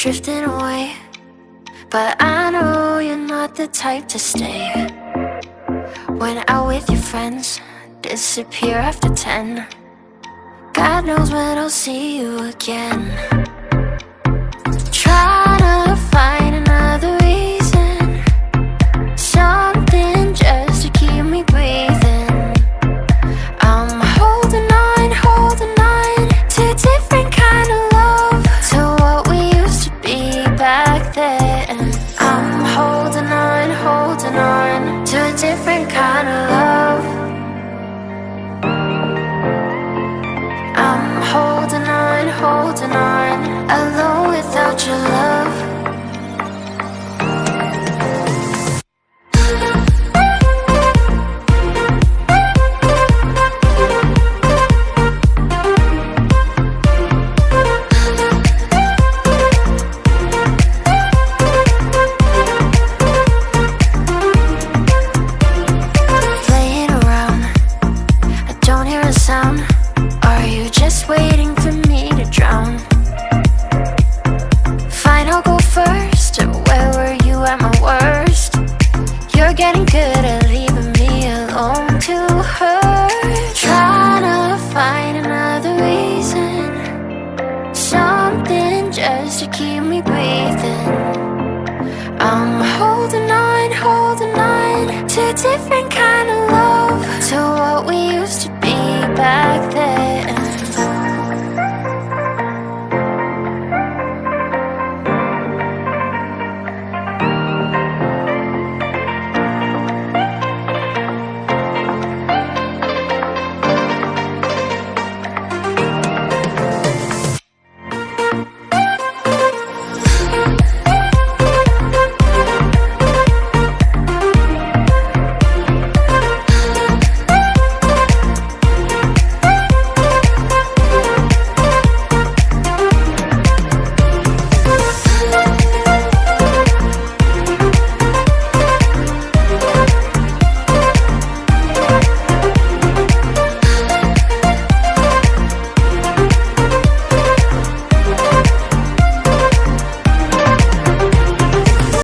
drifting away, but I know you're not the type to stay. When out with your friends, disappear after 10. God knows when I'll see you again. Try to find another reason, something just to keep me breathing. I'm holding on to a different kind of love, to what we used to be back then. I'm holding on to a different kind of love. I'm holding on, alone without your love. Playing around, I don't hear a sound. Are you just waiting for me to drown? Fine, I'll go first. Where were you at my worst? You're getting good at leaving me alone to hurt. Trying to find another reason, something just to keep me breathing. I'm holding on to a different